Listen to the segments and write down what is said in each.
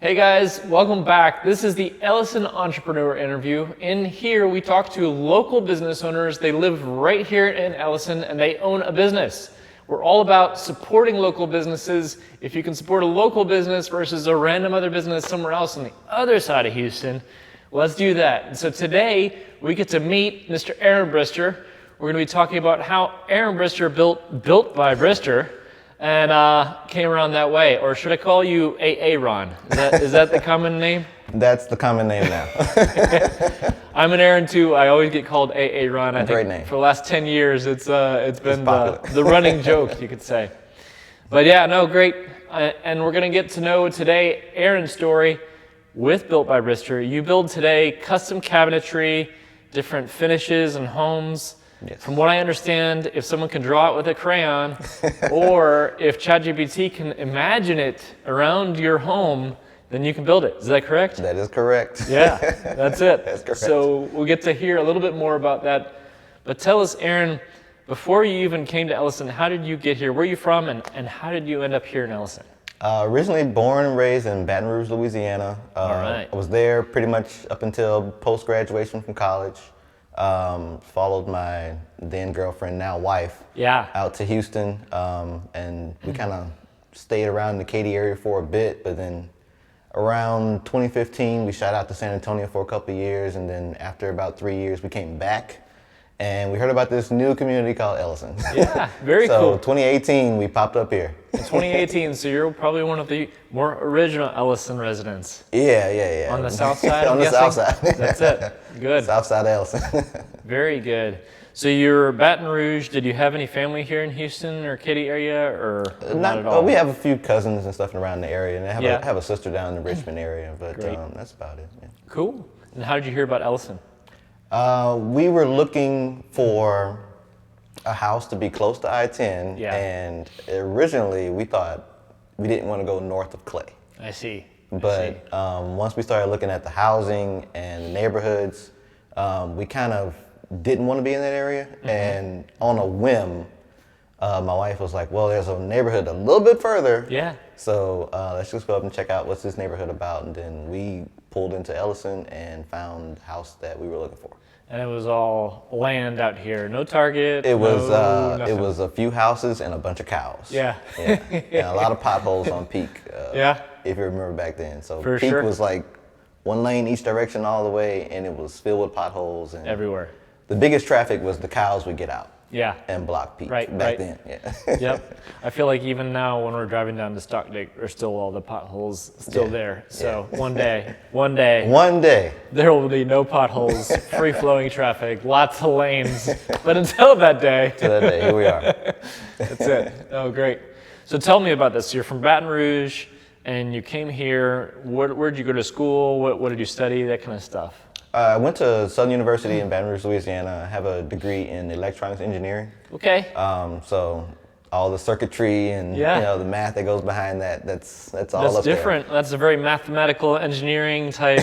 Hey guys, welcome back. This is the Elyson Entrepreneur Interview. In here, we talk to local business owners. They live right here in Elyson and they own a business. We're all about supporting local businesses. If you can support a local business versus a random other business somewhere else on the other side of Houston, let's do that. And so today, we get to meet Mr. Aaron Brister. We're going to be talking about how Aaron Brister built by Brister and came around that way. Or should I call you AA Ron? Is that the common name? That's the common name now. I'm an Aaron too. I always get called AA Ron. I Great think name. for the last 10 years, it's been the running joke, you could say. But yeah, no, great. And we're going to get to know today Aaron's story with Built by Brister. You build today custom cabinetry, different finishes and homes. Yes. From what I understand, if someone can draw it with a crayon, or if ChatGPT can imagine it around your home, then you can build it. Is that correct? That is correct. Yeah, that's it. That's correct. So we'll get to hear a little bit more about that. But tell us, Aaron, before you even came to Elyson, how did you get here? Where are you from, and how did you end up here in Elyson? Originally born and raised in Baton Rouge, Louisiana. All right. I was there pretty much up until post-graduation from college. Followed my then girlfriend, now wife, out to Houston, and we kind of stayed around the Katy area for a bit, but then around 2015 we shot out to San Antonio for a couple of years, and then after about 3 years we came back and we heard about this new community called Elyson. Yeah, very so cool. 2018 we popped up here. In 2018, so you're probably one of the more original Elyson residents. Yeah. On the south side, On the south side. That's it. Good. South side of Elyson. Very good. So you're Baton Rouge. Did you have any family here in Houston or Katy area, or not at all? We have a few cousins and stuff around the area, and I have Yeah. a sister down in the Richmond area, but Great. that's about it. Yeah. Cool. And how did you hear about Elyson? We were looking for a house to be close to I-10, and originally we thought we didn't want to go north of Clay. I see. But once we started looking at the housing and the neighborhoods, we kind of didn't want to be in that area. And on a whim, my wife was like, well, there's a neighborhood a little bit further. Yeah. So let's just go up and check out what's this neighborhood about. And then we pulled into Elyson and found the house that we were looking for. And it was all land out here, no Target. It was nothing. it was a few houses and a bunch of cows. Yeah. And a lot of potholes on Peak. Yeah. If you remember back then. So For Peak sure. was like one lane each direction all the way, and it was filled with potholes. And Everywhere. the biggest traffic was the cows would get out. Yeah. And block Peak. Right, back right. then. Yeah. Yep. I feel like even now when we're driving down to Stockdale, there's still all the potholes still there. So one day, One day. there will be no potholes, free-flowing traffic, lots of lanes. But until that day, Here we are. that's it. Oh, great. So tell me about this. You're from Baton Rouge, and you came here. Where did you go to school? What did you study? That kind of stuff. I went to Southern University in Baton Rouge, Louisiana. I have a degree in electronics engineering. Okay. So all the circuitry and the math that goes behind that's all That's up there. different. That's a very mathematical engineering type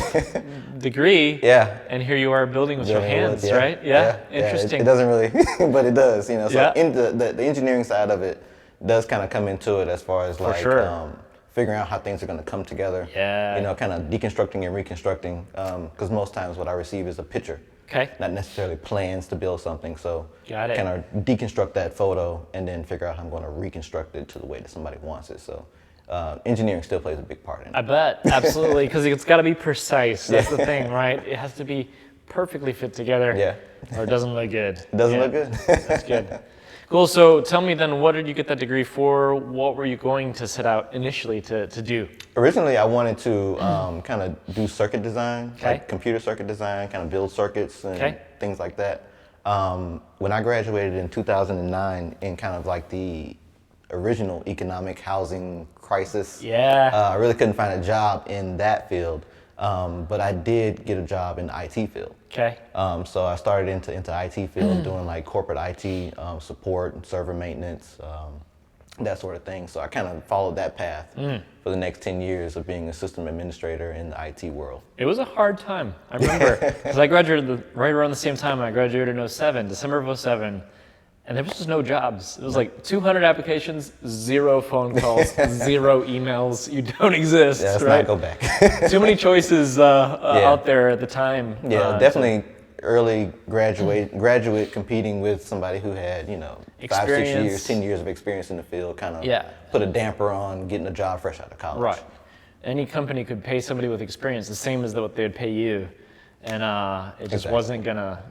degree. Yeah. And here you are building with your Building hands, wood, right? Yeah. Interesting. It doesn't really, but it does. So Yeah. in the engineering side of it does kind of come into it as far as like sure. figuring out how things are going to come together. Yeah. Kind of deconstructing and reconstructing. Because most times what I receive is a picture. Okay. Not necessarily plans to build something. So Got it. kind of deconstruct that photo and then figure out how I'm going to reconstruct it to the way that somebody wants it. So engineering still plays a big part in it. I bet. Absolutely. Because it's got to be precise. That's the thing, right? It has to be perfectly fit together. Yeah. Or it doesn't look good. It doesn't look good. That's good. Cool. So tell me then, what did you get that degree for? What were you going to set out initially to do? Originally, I wanted to kind of do circuit design, Okay. like computer circuit design, kind of build circuits and Okay. things like that. When I graduated in 2009 in kind of like the original economic housing crisis, I really couldn't find a job in that field, but I did get a job in the IT field. Okay. So I started into IT field doing like corporate IT support and server maintenance, that sort of thing. So I kind of followed that path for the next 10 years of being a system administrator in the IT world. It was a hard time. I remember because I graduated right around the same time. I graduated in 07, December of 07. And there was just no jobs. It was like 200 applications, 0 phone calls, 0 emails. You don't exist. Yeah, let's right? not go back. Too many choices out there at the time. Yeah, definitely early graduate competing with somebody who had, 5, 6 years, 10 years of experience in the field kind of put a damper on getting a job fresh out of college. Right. Any company could pay somebody with experience the same as what they would pay you. And it just wasn't gonna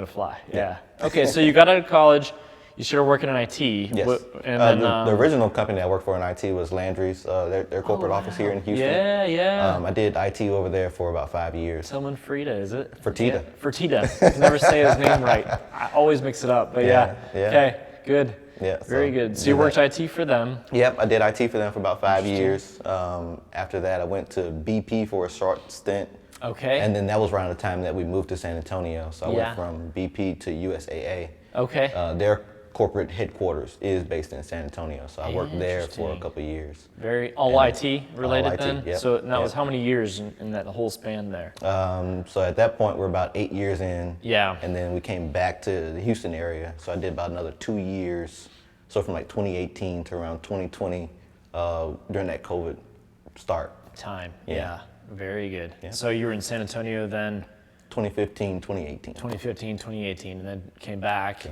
fly. Yeah. Okay, so you got out of college, you started working in IT. Yes. And the original company I worked for in IT was Landry's, their corporate office here in Houston. Yeah, yeah. I did IT over there for about 5 years. Tillman Frida, is it? Fertitta. Yeah. Fertitta. I can never say his name right. I always mix it up, but yeah. Okay, good. Yeah. Very good. So you worked IT for them. Yep, I did IT for them for about 5 years. After that, I went to BP for a short stint. Okay. And then that was around the time that we moved to San Antonio. So I went from BP to USAA. Okay. Their corporate headquarters is based in San Antonio. So I worked there for a couple of years. All IT related all then? IT, yep. So that was how many years in that whole span there? So at that point, we're about 8 years in. Yeah. And then we came back to the Houston area. So I did about another 2 years. So from like 2018 to around 2020 during that COVID start. Time, yeah. Very good. Yeah. So you were in San Antonio then? 2015, 2018. 2015, 2018, and then came back.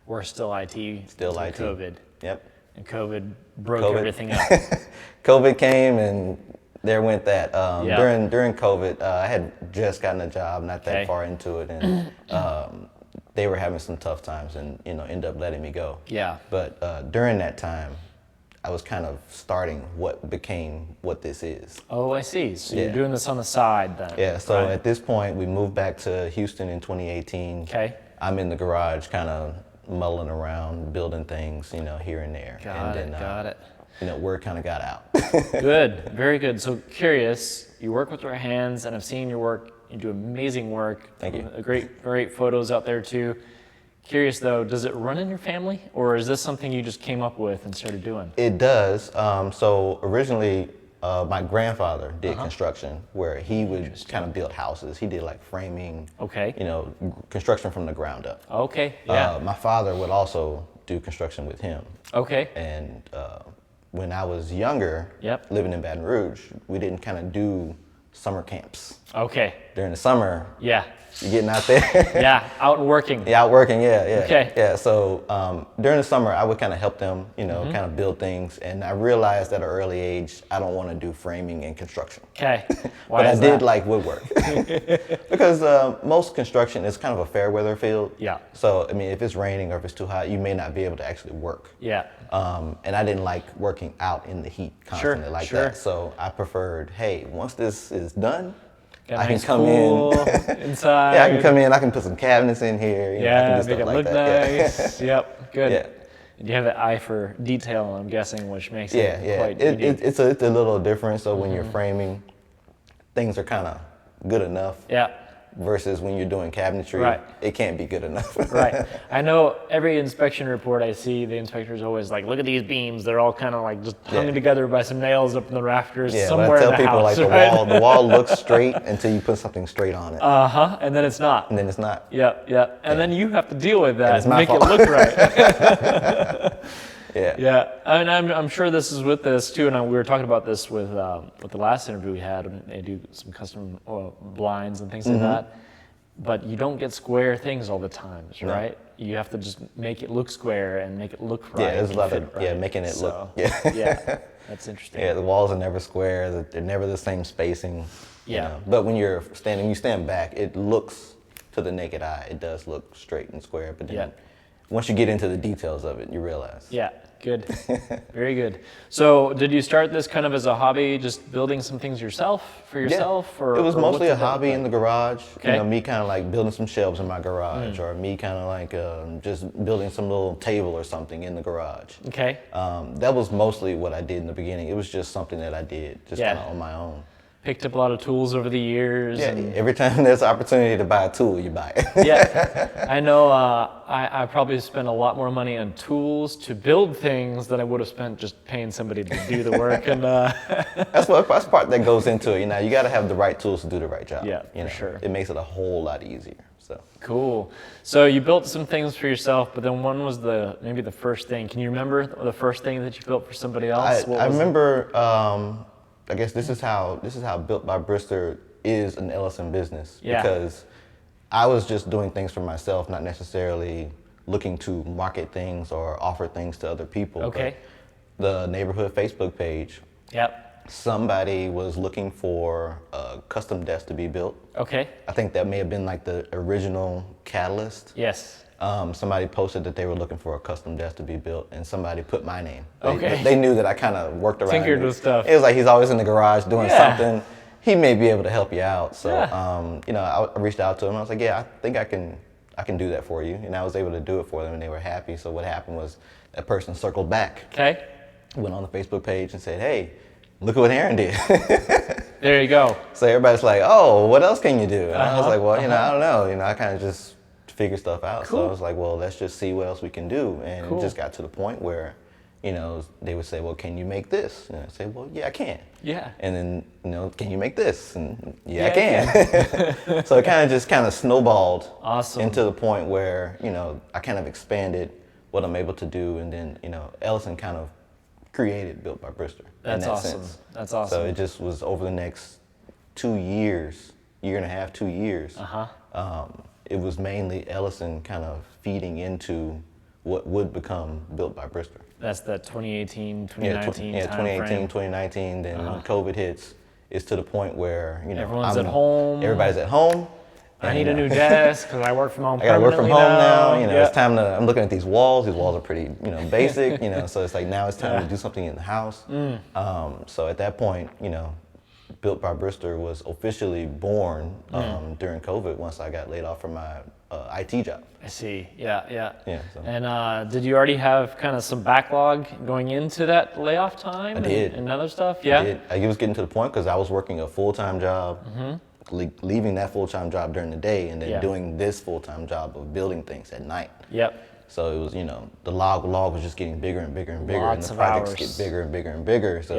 We're still IT. Still IT. COVID. Yep. And COVID broke everything up. COVID came and there went that. During COVID, I had just gotten a job, not that far into it, and they were having some tough times and ended up letting me go. Yeah. But during that time, I was kind of starting what became what this is. Oh, I see. So you're doing this on the side then. Yeah, so at this point, we moved back to Houston in 2018. Okay. I'm in the garage kind of mulling around, building things, here and there. Got it. Word kind of got out. Good, very good. So curious, you work with your hands, and I've seen your work. You do amazing work. Thank you. Great photos out there too. Curious though, does it run in your family, or is this something you just came up with and started doing? It does. So originally, my grandfather did construction, where he would kind of build houses. He did like framing. Okay. Construction from the ground up. Okay. Yeah. My father would also do construction with him. Okay. And when I was younger, living in Baton Rouge, we didn't kind of do summer camps. Okay. During the summer. Yeah. You're getting out there. Out and working. Out working, yeah. Okay. Yeah, so during the summer, I would kind of help them, kind of build things. And I realized at an early age, I don't want to do framing and construction. Okay. But I did like woodwork. Because most construction is kind of a fair weather field. Yeah. So, I mean, if it's raining or if it's too hot, you may not be able to actually work. Yeah. And I didn't like working out in the heat constantly that. So I preferred, hey, once this is done, I can come in inside. I can come in. I can put some cabinets in here. I can do make it stuff look like that. nice. Yep, good. Yeah. You have that eye for detail, I'm guessing, which makes it quite unique. It's a little different. So when you're framing, things are kind of good enough. Yeah. Versus when you're doing cabinetry, it can't be good enough. Right. I know every inspection report I see, the inspector's always like, look at these beams. They're all kind of like just hung together by some nails up in the rafters somewhere in the house. I tell people the wall looks straight until you put something straight on it. And then it's not. And then it's not. Yep. And then you have to deal with that and make fault. it look right. Yeah. And I'm sure this is with this too, and we were talking about this with the last interview we had, and they do some custom blinds and things like that. But you don't get square things all the time, right? You have to just make it look square and make it look right. Yeah, there's a lot of making it look. Yeah, that's interesting. Yeah, the walls are never square. They're never the same spacing. But when you stand back, it looks to the naked eye. It does look straight and square. But then once you get into the details of it, you realize. Yeah, good. Very good. So did you start this kind of as a hobby, just building some things for yourself? Yeah. It was mostly a hobby in the garage. Okay. Me kind of like building some shelves in my garage, or me kind of like just building some little table or something in the garage. Okay. That was mostly what I did in the beginning. It was just something that I did, just kind of on my own. picked up a lot of tools over the years. Yeah, every time there's an opportunity to buy a tool, you buy it. Yeah, I know I probably spent a lot more money on tools to build things than I would have spent just paying somebody to do the work. And that's part that goes into it. You got to have the right tools to do the right job. Yeah, for sure. It makes it a whole lot easier. So cool. So you built some things for yourself, but then when was maybe the first thing? Can you remember the first thing that you built for somebody else? I remember. I guess this is how Built by Brister is an Elyson business, because I was just doing things for myself, not necessarily looking to market things or offer things to other people. Okay. But the neighborhood Facebook page. Yep. Somebody was looking for a custom desk to be built. Okay. I think that may have been like the original catalyst. Yes. Somebody posted that they were looking for a custom desk to be built, and somebody put my name. They knew that I kind of worked around. Tinkered with stuff. It was like he's always in the garage doing something. He may be able to help you out. So, I reached out to him. I was like, yeah, I think I can do that for you. And I was able to do it for them, and they were happy. So what happened was that person circled back. Okay. Went on the Facebook page and said, hey, look at what Aaron did. There you go. So everybody's like, oh, what else can you do? And I was like, well, I don't know. I kind of just figure stuff out. Cool. So I was like, well, let's just see what else we can do. And it just got to the point where, they would say, well, can you make this? And I'd say, well, yeah, I can. Yeah. And then, can you make this? And I can. So it kind of snowballed into the point where, I kind of expanded what I'm able to do. And then, Elyson kind of created Built by Brister. That's awesome. Sense. That's awesome. So it just was over the next 2 years, year and a half, 2 years. It was mainly Elyson kind of feeding into what would become Built by Brister. That's the 2018, 2019 2018, 2019. Then when COVID hits, it's to the point where everyone's at home. Everybody's at home. I need a new desk because I work from home. I gotta work from home now. Yep. It's time to. I'm looking at these walls. These walls are pretty, basic. So it's like now it's time to do something in the house. So at that point, Built by Brister was officially born during COVID once I got laid off from my IT job. I see. Yeah. So. And did you already have kind of some backlog going into that layoff time? I did. And other stuff? Yeah? I did. It was getting to the point because I was working a full-time job, leaving that full-time job during the day, and then doing this full-time job of building things at night. Yep. So it was, the log was just getting bigger and bigger and bigger, Lots and the of projects hours. get bigger and bigger and bigger. So,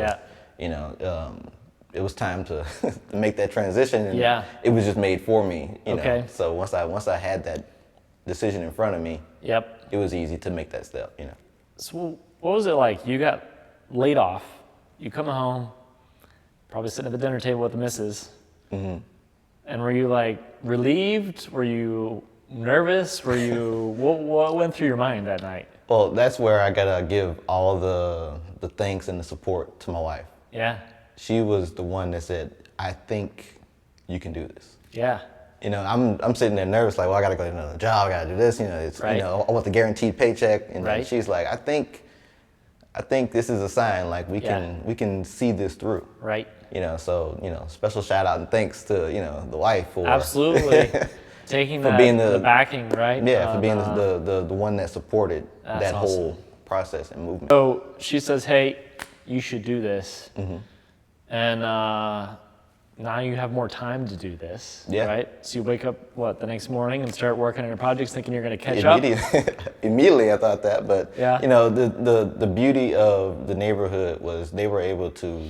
it was time to make that transition, and it was just made for me. Okay. So once I had that decision in front of me, it was easy to make that step. So what was it like? You got laid off. You come home, probably sitting at the dinner table with the missus. And were you like relieved? Were you nervous? Were you what went through your mind that night? Well, that's where I gotta give all the thanks and the support to my wife. Yeah. She was the one that said, I think you can do this. Yeah. I'm sitting there nervous, like, well, I gotta go to another job, I gotta do this, it's I want the guaranteed paycheck. And then she's like, I think this is a sign, like we can see this through. Right. So special shout out and thanks to, the wife for absolutely taking for being the backing, right? Yeah, for being the one that supported that whole process and movement. So she says, hey, you should do this. And now you have more time to do this, right? So you wake up, the next morning and start working on your projects thinking you're going to catch up? Immediately I thought that, but yeah. The beauty of the neighborhood was they were able to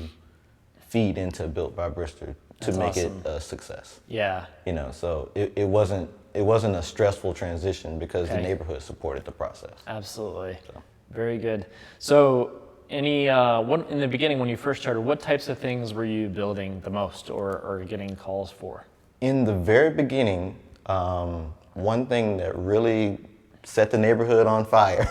feed into Built by Brister to make it a success. Yeah. So it wasn't a stressful transition because the neighborhood supported the process. Absolutely. So. Very good. So what in the beginning when you first started, what types of things were you building the most or getting calls for? In the very beginning, one thing that really set the neighborhood on fire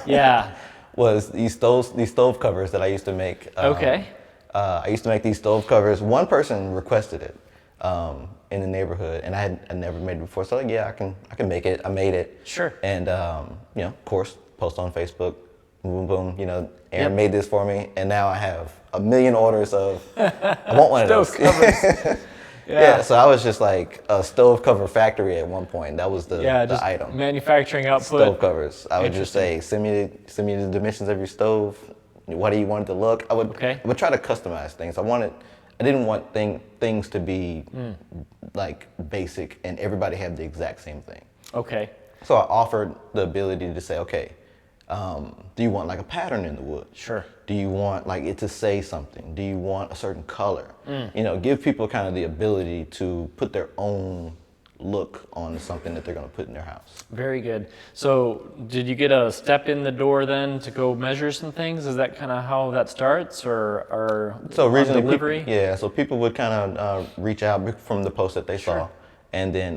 was these stove covers that I used to make. I used to make these stove covers. One person requested it in the neighborhood, and I never made it before. So I can make it. I made it. Sure. And of course, post on Facebook. Boom, boom. Aaron made this for me, and now I have 1 million orders of. I want one of those. Stove covers. So I was just like a stove cover factory at one point. That was the item. Manufacturing output. Stove covers. I would just say, send me the dimensions of your stove. What do you want it to look? I would try to customize things. I I didn't want things to be like basic and everybody have the exact same thing. Okay. So I offered the ability to say, okay, do you want like a pattern in the wood? Sure. Do you want like it to say something? Do you want a certain color? You know, give people kind of the ability to put their own look on something that they're going to put in their house. Very good. So did you get a step in the door then to go measure some things? Is that kind of how that starts, or so originally delivery? So people would kind of reach out from the post that they saw, and then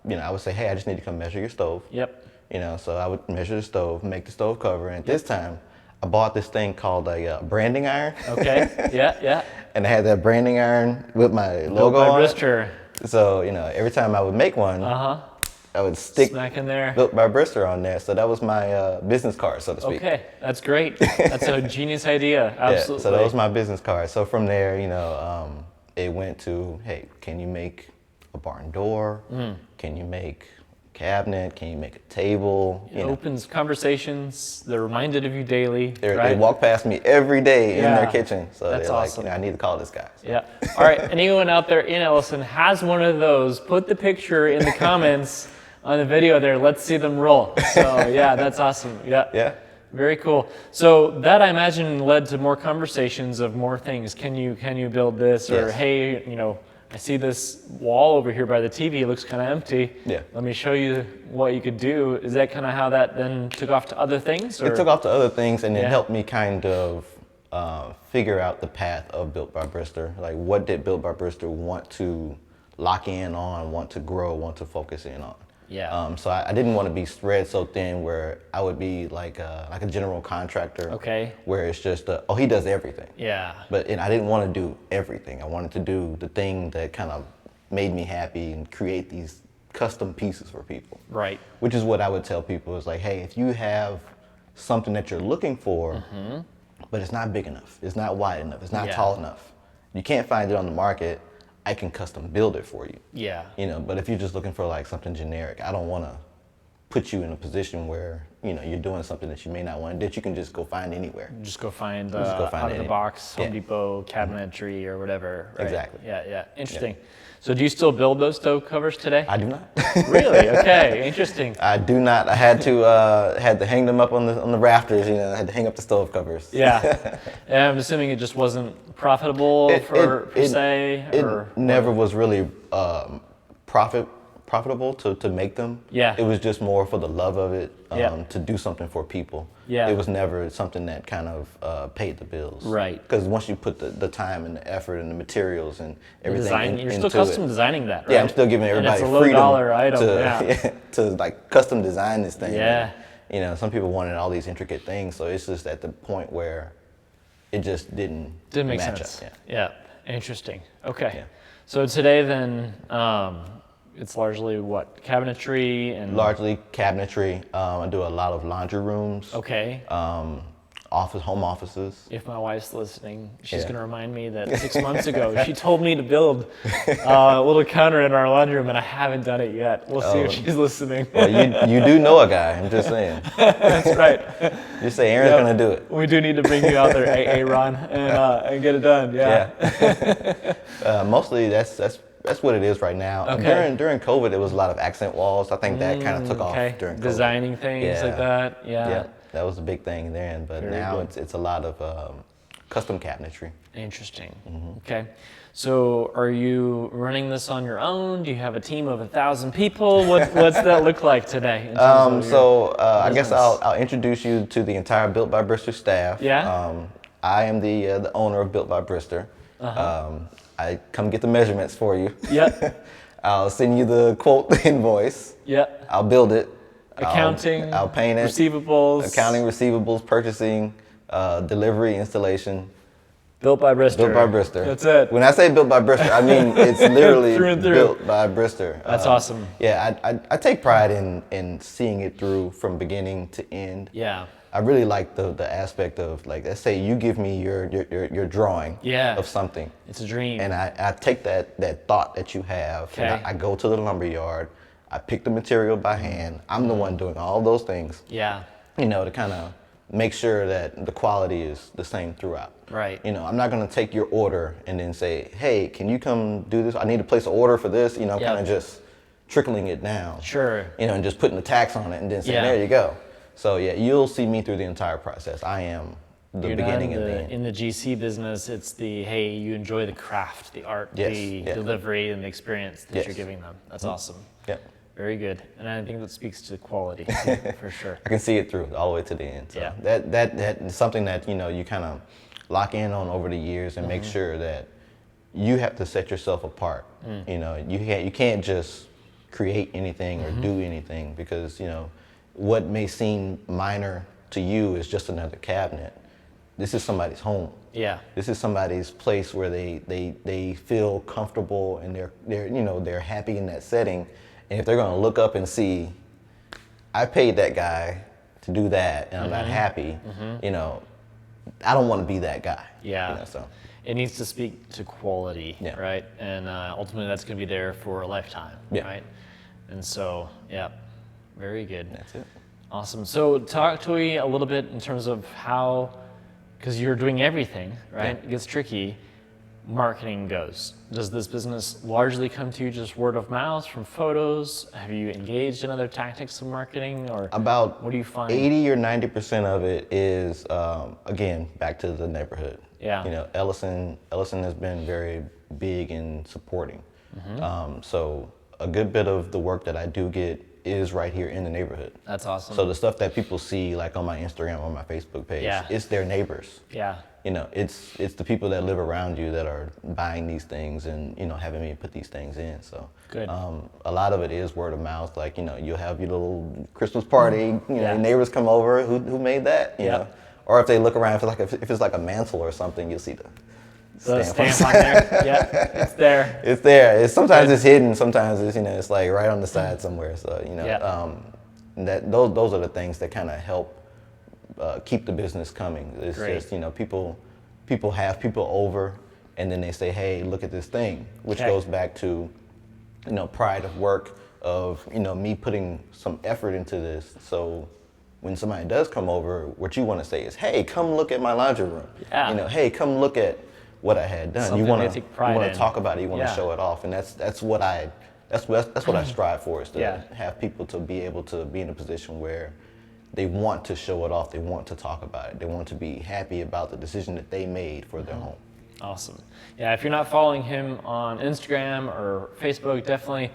you know, I would say, hey, I just need to come measure your stove. Yep. You know, so I would measure the stove, make the stove cover, and this time I bought this thing called a branding iron. Okay. Yeah. And I had that branding iron with my logo on it. Brister. So, you know, every time I would make one, I would stick Smack in there. Built by Brister on there. So that was my business card, so to speak. Okay, that's great. That's a genius idea. Absolutely. Yeah, so that was my business card. So from there, you know, it went to, hey, can you make a barn door? Can you make a cabinet? Can you make a table? It opens conversations. They're reminded of you daily. They walk past me every day in their kitchen. So that's they're awesome. like, you know, I need to call this guy. So. Yeah. All right. Anyone out there in Elyson has one of those, put the picture in the comments on the video there. Let's see them roll. So yeah, that's awesome. Yeah. Very cool. So that, I imagine, led to more conversations of more things. Can you build this? Or hey, you know, I see this wall over here by the TV. It looks kind of empty. Yeah. Let me show you what you could do. Is that kind of how that then took off to other things? Or? It took off to other things, and it helped me kind of figure out the path of Built by Brister. Like, what did Built by Brister want to lock in on, want to grow, want to focus in on? Yeah. So I didn't want to be spread so thin where I would be like a general contractor. Okay. Where it's just, oh, he does everything. Yeah. But I didn't want to do everything. I wanted to do the thing that kind of made me happy and create these custom pieces for people. Right. Which is what I would tell people is like, hey, if you have something that you're looking for, but it's not big enough, it's not wide enough, it's not tall enough, you can't find it on the market, I can custom build it for you. Yeah. You know, but if you're just looking for like something generic, I don't want to put you in a position where, you know, you're doing something that you may not want, that you can just go find anywhere. Just go find out of the box, Home Depot, cabinetry, or whatever. Right? Exactly. Yeah. Interesting. Yeah. So do you still build those stove covers today? I do not. Really? Okay. Interesting. I do not. I had to hang them up on the rafters. You know, I had to hang up the stove covers. Yeah. And I'm assuming it just wasn't profitable per se. It never was really profitable to make them. Yeah. It was just more for the love of it, to do something for people. Yeah. It was never something that kind of paid the bills. Right. Because once you put the time and the effort and the materials and everything you're still custom designing that, right? Yeah, I'm still giving everybody and it's a freedom $low item, to like custom design this thing. Yeah. And, you know, some people wanted all these intricate things, so it's just at the point where it just didn't make match sense. up. Yeah. Interesting. Okay. Yeah. So today then, it's largely what, cabinetry and largely cabinetry. I do a lot of laundry rooms. Okay. Home offices. If my wife's listening, she's going to remind me that 6 months ago she told me to build a little counter in our laundry room, and I haven't done it yet. We'll see if she's listening. Well, you do know a guy. I'm just saying. That's right. Just say Aaron's going to do it. We do need to bring you out there, Ron, and get it done. Yeah. Mostly that's what it is right now. Okay. During COVID, it was a lot of accent walls. I think that kind of took off during COVID. Designing things like that. Yeah. That was a big thing then, but now it's a lot of custom cabinetry. Interesting. Okay. So are you running this on your own? Do you have a team of 1,000 people? What's that look like today? I guess I'll introduce you to the entire Built by Brister staff. Yeah. I am the owner of Built by Brister. I come get the measurements for you. Yep. I'll send you the quote invoice. Yep. I'll build it. Accounting. I'll paint it. Receivables. Accounting, receivables, purchasing, delivery, installation. Built by Brister. Built by Brister. That's it. When I say Built by Brister, I mean it's literally through and through. Built by Brister. That's awesome. Yeah, I take pride in seeing it through from beginning to end. Yeah. I really like the aspect of, like, let's say you give me your drawing of something. It's a dream. And I take that thought that you have, and I go to the lumber yard, I pick the material by hand. I'm the one doing all those things. Yeah. You know, to kind of make sure that the quality is the same throughout. Right. You know, I'm not going to take your order and then say, hey, can you come do this? I need to place an order for this, you know, kind of just trickling it down. Sure. You know, and just putting the tax on it and then saying, there you go. So yeah, you'll see me through the entire process. I am the beginning and the end. In the GC business, it's the, hey, you enjoy the craft, the art, the delivery, and the experience that you're giving them. That's awesome. Yeah. Very good. And I think that speaks to quality for sure. I can see it through all the way to the end. So that is something that, you know, you kind of lock in on over the years and make sure that you have to set yourself apart. You know, you can't just create anything or do anything because, you know, what may seem minor to you is just another cabinet. This is somebody's home. Yeah. This is somebody's place where they feel comfortable and they're happy in that setting. And if they're going to look up and see, I paid that guy to do that and I'm not happy, you know, I don't want to be that guy. Yeah. You know, so it needs to speak to quality, right? And ultimately that's going to be there for a lifetime, right? And so, very good. That's it. Awesome. So talk to me a little bit in terms of how, because you're doing everything, right? It gets tricky. Marketing goes. Does this business largely come to you just word of mouth from photos? Have you engaged in other tactics of marketing, or about what do you find? 80 or 90% of it is again back to the neighborhood. Yeah. You know, Elyson has been very big in supporting. So a good bit of the work that I do get is right here in the neighborhood. That's awesome. So the stuff that people see like on my Instagram or my Facebook page, it's their neighbors. Yeah. You know, it's the people that live around you that are buying these things and, you know, having me put these things in. So good. A lot of it is word of mouth. Like, you know, you'll have your little Christmas party, you know, neighbors come over, who made that, you know? Or if they look around, if it's like a mantle or something, you'll see the stamp on there. Yeah, it's there. It's there. Sometimes it's hidden. Sometimes it's, you know, it's like right on the side somewhere. So, you know, those are the things that kind of help keep the business coming. It's just, you know, people have people over and then they say, hey, look at this thing, which goes back to, you know, pride of work of, you know, me putting some effort into this. So when somebody does come over, what you want to say is, hey, come look at my laundry room. Yeah. You know, hey, come look at what I had done. Something you want to talk about it. You want to show it off, and that's what I strive for, is to have people to be able to be in a position where they want to show it off. They want to talk about it. They want to be happy about the decision that they made for their home. Awesome. Yeah, if you're not following him on Instagram or Facebook, definitely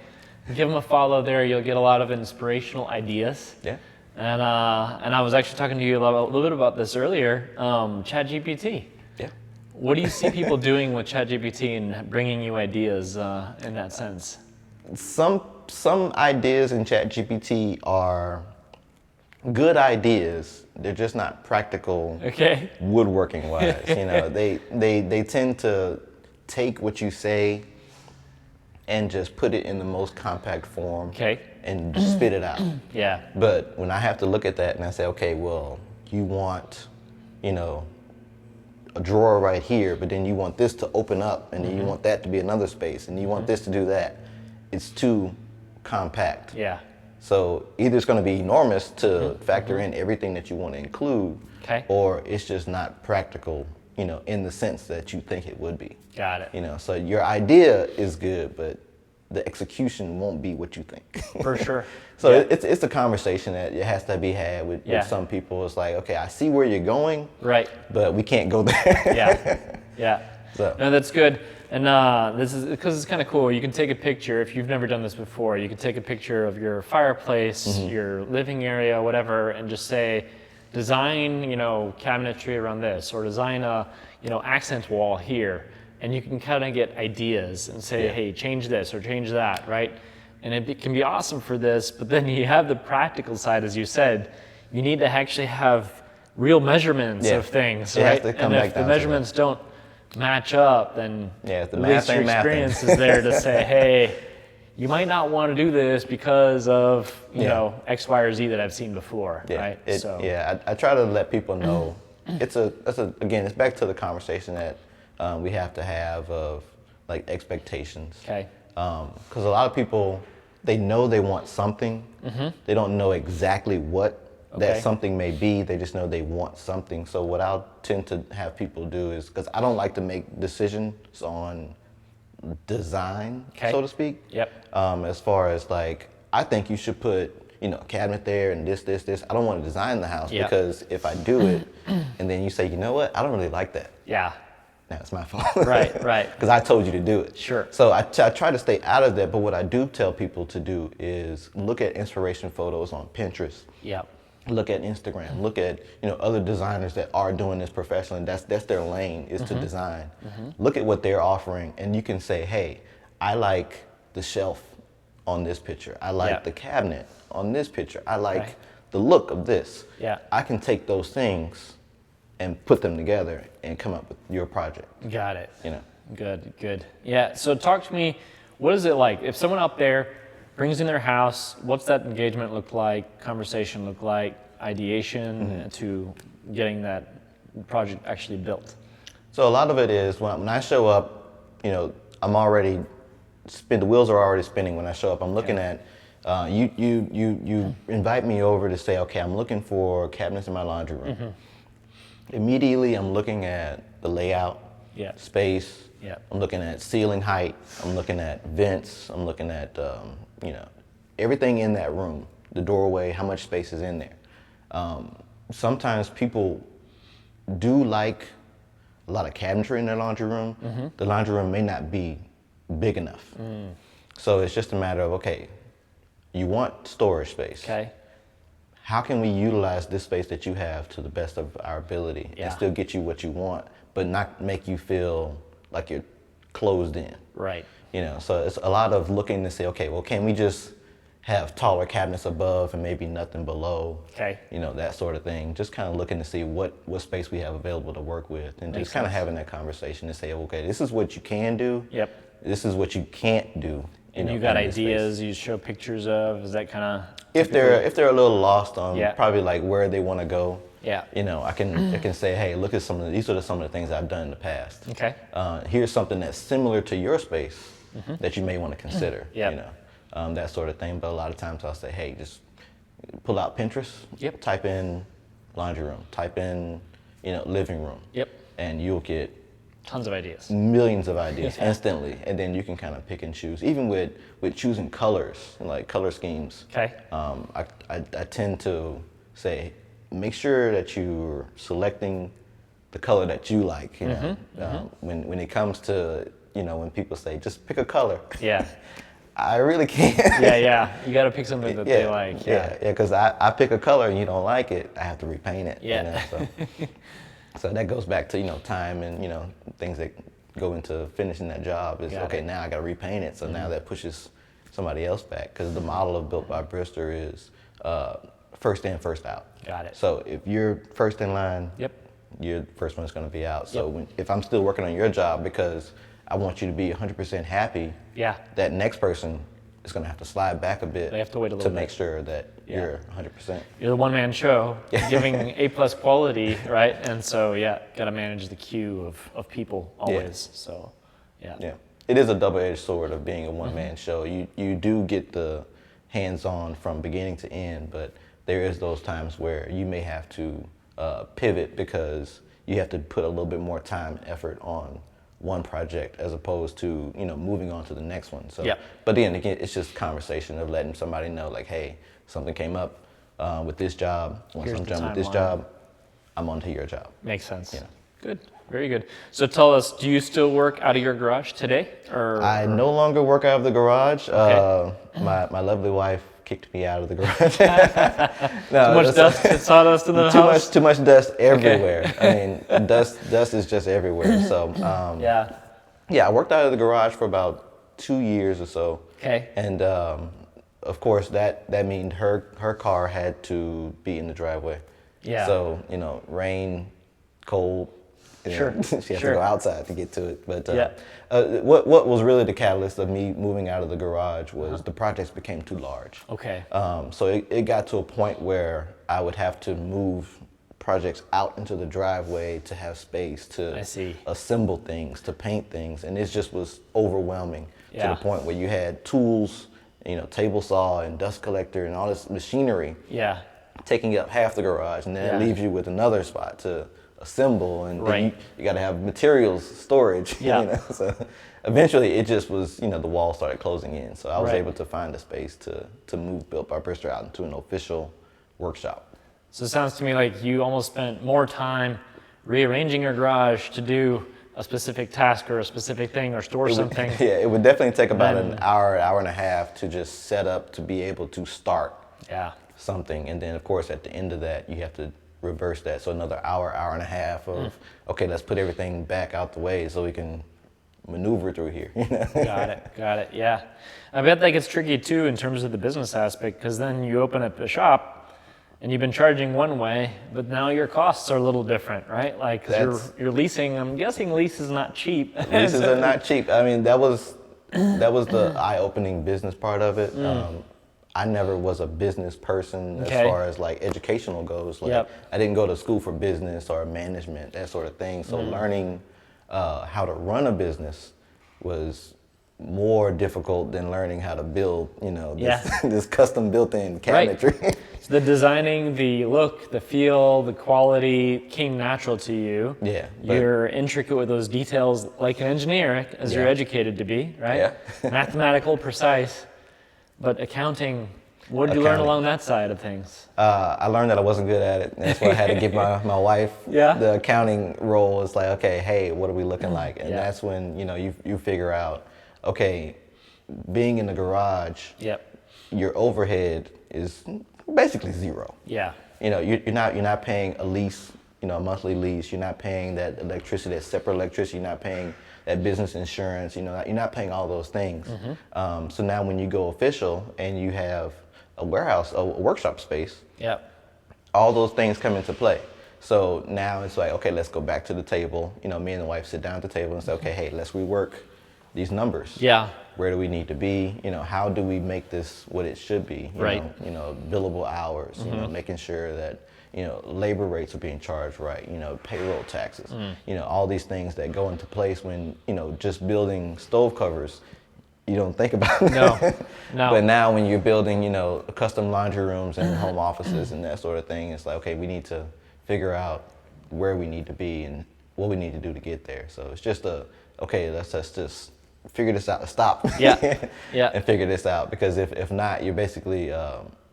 give him a follow there. You'll get a lot of inspirational ideas. Yeah. And I was actually talking to you a little bit about this earlier. ChatGPT. Yeah. What do you see people doing with ChatGPT and bringing you ideas in that sense? Some ideas in ChatGPT are good ideas. They're just not practical. Okay. Woodworking wise, you know, they tend to take what you say and just put it in the most compact form. Okay. And just spit it out. Yeah. But when I have to look at that and I say, okay, well, you want, you know, a drawer right here, but then you want this to open up, and then you want that to be another space, and you want this to do that. It's too compact. Yeah. So either it's going to be enormous to factor in everything that you want to include, or it's just not practical, you know, in the sense that you think it would be. Got it. You know, so your idea is good, but the execution won't be what you think. For sure. So it's a conversation that it has to be had with some people. It's like, okay, I see where you're going, right? But we can't go there. Yeah. So. No, that's good. And this is because it's kind of cool. You can take a picture, if you've never done this before, you can take a picture of your fireplace, your living area, whatever, and just say, design, you know, cabinetry around this, or design a, you know, accent wall here. And you can kind of get ideas and say, hey, change this or change that, right? And it can be awesome for this, but then you have the practical side, as you said. You need to actually have real measurements of things, right? And if the measurements don't match up, then at least your experience is there to say, hey, you might not want to do this because of, you know, X, Y, or Z that I've seen before, right? I try to let people know. Again, it's back to the conversation that we have to have of like expectations. Okay. Because a lot of people, they know they want something. They don't know exactly what that something may be. They just know they want something. So what I'll tend to have people do is, because I don't like to make decisions on design, so to speak. As far as like, I think you should put, you know, a cabinet there and this. I don't want to design the house because if I do it and then you say, you know what, I don't really like that. Now it's my fault. Right. Because I told you to do it. Sure. So I try to stay out of that, but what I do tell people to do is look at inspiration photos on Pinterest. Look at Instagram. Look at, you know, other designers that are doing this professionally. That's their lane, is to design. Look at what they're offering, and you can say, hey, I like the shelf on this picture. I like the cabinet on this picture. I like the look of this. I can take those things and put them together and come up with your project. Got it. You know. Good. Yeah, so talk to me, what is it like if someone out there brings in their house, what's that engagement look like, conversation look like, ideation to getting that project actually built? So a lot of it is when I show up, you know, I'm already the wheels are already spinning when I show up. I'm looking at you invite me over to say, okay, I'm looking for cabinets in my laundry room. Immediately I'm looking at the layout, space. I'm looking at ceiling height. I'm looking at vents. I'm looking at you know, everything in that room, the doorway, how much space is in there. Sometimes people do like a lot of cabinetry in their laundry room. The laundry room may not be big enough. So it's just a matter of, okay, you want storage space. How can we utilize this space that you have to the best of our ability and still get you what you want, but not make you feel like you're closed in? You know, so it's a lot of looking to say, okay, well, can we just have taller cabinets above and maybe nothing below? You know, that sort of thing. Just kind of looking to see what space we have available to work with, and just kind of having that conversation to say, okay, this is what you can do. This is what you can't do. And you got ideas you show pictures of? Is that kind of if they're a little lost on probably like where they want to go? You know, I can say, hey, look at these are some of the things I've done in the past. Here's something that's similar to your space that you may want to consider. You know, that sort of thing. But a lot of times I'll say, hey, just pull out Pinterest. Type in laundry room. Type in, you know, living room. And you'll get tons of ideas, millions of ideas instantly, and then you can kind of pick and choose. Even with choosing colors, like color schemes. I tend to say, make sure that you're selecting the color that you like. You know, when it comes to, you know, when people say just pick a color. I really can't. You got to pick something that they like. Because I pick a color and you don't like it, I have to repaint it. You know, so. So that goes back to, you know, time and, you know, things that go into finishing that job is, okay, now I got to repaint it. So now that pushes somebody else back, because the model of Built by Brister is first in, first out. So if you're first in line, you're the first one that's going to be out. So if I'm still working on your job because I want you to be 100% happy, that next person is going to have to slide back a bit. They have to wait a little bit. To make sure that you're 100%. You're the one-man show, giving A+ quality, right? And so, got to manage the queue of people always. So, it is a double-edged sword of being a one-man show. You do get the hands-on from beginning to end, but there is those times where you may have to pivot because you have to put a little bit more time and effort on one project as opposed to, you know, moving on to the next one. So, but then again, it's just conversation of letting somebody know, like, hey, something came up with this job. Once I'm done with this job, I'm on to your job. Makes sense. Good. Very good. So tell us, do you still work out of your garage today? I no longer work out of the garage. My lovely wife kicked me out of the garage. Too much dust and sawdust in the house? Too much dust everywhere. I mean, dust is just everywhere. So, I worked out of the garage for about 2 years or so. And of course, that means her car had to be in the driveway. So, you know, rain, cold, she had to go outside to get to it. But what was really the catalyst of me moving out of the garage was the projects became too large. So it got to a point where I would have to move projects out into the driveway to have space to assemble things, to paint things, and it just was overwhelming to the point where you had tools, you know, table saw and dust collector and all this machinery. taking up half the garage, and then it leaves you with another spot to assemble, and then you got to have materials storage. You know? So eventually it just was, the wall started closing in. So I was able to find a space to move Built by Brister out into an official workshop. So it sounds to me like you almost spent more time rearranging your garage to do a specific task or a specific thing or store something. It would definitely take about an hour and a half to just set up to be able to start something. And then of course at the end of that, you have to reverse that. So another hour and a half of, okay, let's put everything back out the way so we can maneuver through here. Got it, yeah. I bet that gets tricky too in terms of the business aspect, because then you open up a shop and you've been charging one way, but now your costs are a little different, right? Like, you're leasing. I'm guessing lease is not cheap. Leases are not cheap. I mean, that was the eye-opening business part of it. I never was a business person as far as like educational goes. Like, I didn't go to school for business or management, that sort of thing. So learning how to run a business was more difficult than learning how to build, this custom built-in cabinetry. So the designing, the look, the feel, the quality came natural to you. Yeah. You're intricate with those details like an engineer, as you're educated to be, right? Yeah. Mathematical, precise. But accounting, what did you learn along that side of things? I learned that I wasn't good at it. That's why I had to give my wife the accounting role. It's like, okay, hey, what are we looking like? And that's when, you figure out, okay, being in the garage, your overhead is basically zero. Yeah. You're not paying a lease, a monthly lease. You're not paying that electricity, that separate electricity. You're not paying that business insurance. You're not paying all those things. So now when you go official and you have a warehouse, a workshop space, all those things come into play. So now it's like, okay, let's go back to the table. Me and the wife sit down at the table and say, okay, hey, let's rework these numbers. Where do we need to be? How do we make this what it should be? Billable hours, making sure that, labor rates are being charged right, payroll taxes, all these things that go into place when, just building stove covers, you don't think about it. No. But now when you're building, custom laundry rooms and home offices and that sort of thing, it's like, okay, we need to figure out where we need to be and what we need to do to get there. So it's just okay, let's just figure this out, stop. And figure this out, because if not, you're basically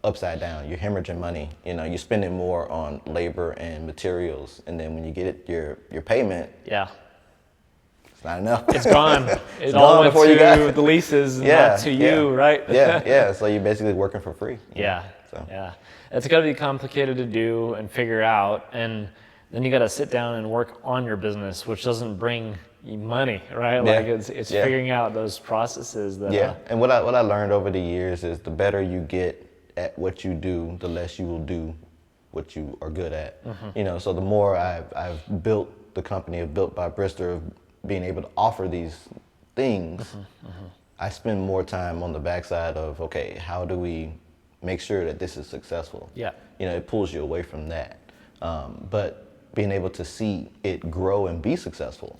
upside down. You're hemorrhaging money. You're spending more on labor and materials, and then when you get your payment, it's not enough. It's gone. It all went to the leases, not to you, right? So you're basically working for free. It's got to be complicated to do and figure out, and then you got to sit down and work on your business, which doesn't bring money, right? Like it's figuring out those processes that and what I learned over the years is the better you get at what you do, the less you will do what you are good at. So the more I've built the company of Built by Brister, of being able to offer these things, I spend more time on the backside of, okay, how do we make sure that this is successful? It pulls you away from that. But being able to see it grow and be successful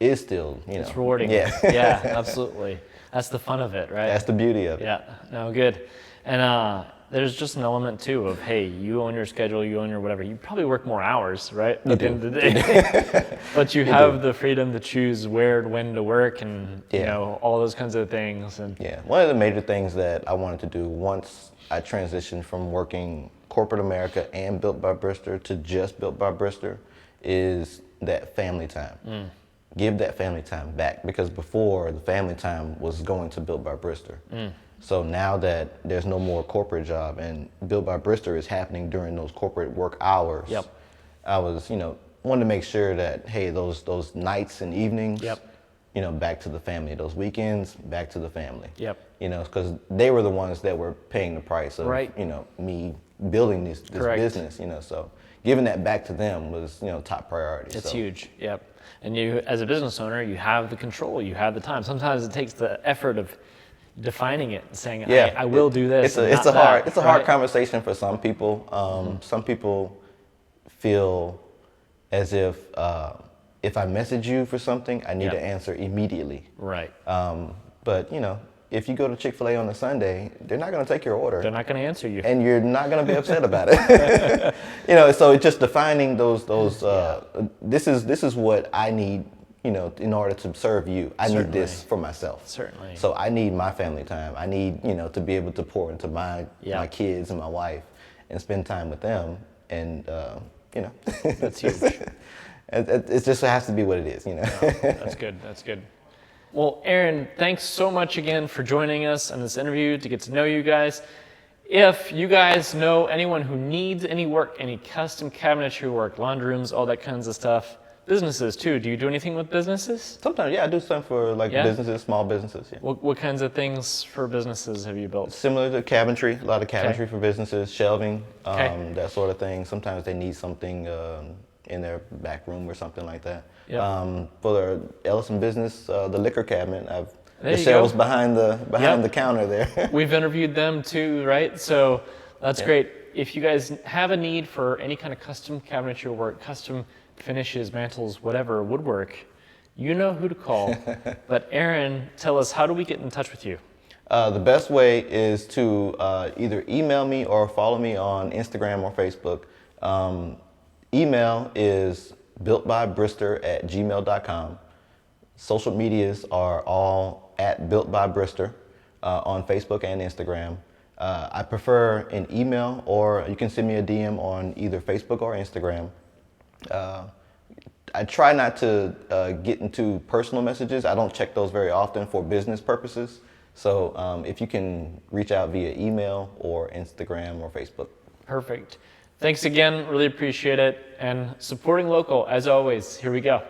is still, it's rewarding. Absolutely. That's the fun of it, right? That's the beauty of it. No, good. And there's just an element too of, hey, you own your schedule, you own your whatever. You probably work more hours, right? At the end of the day. But you have the freedom to choose where and when to work, and all those kinds of things. And one of the major things that I wanted to do once I transitioned from working corporate America and Built by Brister to just Built by Brister is that family time. Give that family time back, because before the family time was going to Built by Brister. So now that there's no more corporate job and Built by Brister is happening during those corporate work hours, I was, wanted to make sure that, hey, those nights and evenings, back to the family. Those weekends, back to the family. Because they were the ones that were paying the price of, me building this business, so giving that back to them was, top priority. It's huge, And you, as a business owner, you have the control, you have the time. Sometimes it takes the effort of defining it and saying, I will do this. It's a hard conversation for some people. Some people feel as if I message you for something, I need to answer immediately. Right. But if you go to Chick-fil-A on a Sunday, they're not going to take your order. They're not going to answer you. And you're not going to be upset about it. You know, so it's just defining those this is what I need, you know, in order to serve you. I need this for myself. Certainly. So I need my family time. I need, you know, to be able to pour into my kids and my wife and spend time with them. And, you know. That's huge. It just has to be what it is, you know. That's good. That's good. Well, Aaron, thanks so much again for joining us on this interview to get to know you guys. If you guys know anyone who needs any work, any custom cabinetry work, laundry rooms, all that kinds of stuff, businesses too. Do you do anything with businesses? Sometimes, yeah, I do stuff for like businesses, small businesses. Yeah. What kinds of things for businesses have you built? Similar to cabinetry, a lot of cabinetry for businesses, shelving, that sort of thing. Sometimes they need something in their back room or something like that. Yep. For the Elyson business, the liquor cabinet, the shelves behind the counter there. We've interviewed them too, right? So that's great. If you guys have a need for any kind of custom cabinetry work, custom finishes, mantles, whatever, woodwork, you know who to call. But Aaron, tell us, how do we get in touch with you? The best way is to either email me or follow me on Instagram or Facebook. Email is builtbybrister@gmail.com. Social medias are all at builtbybrister on Facebook and Instagram. I prefer an email, or you can send me a DM on either Facebook or Instagram. I try not to get into personal messages. I don't check those very often for business purposes. So if you can reach out via email or Instagram or Facebook. Perfect. Thanks again. Really appreciate it. And supporting local, as always. Here we go.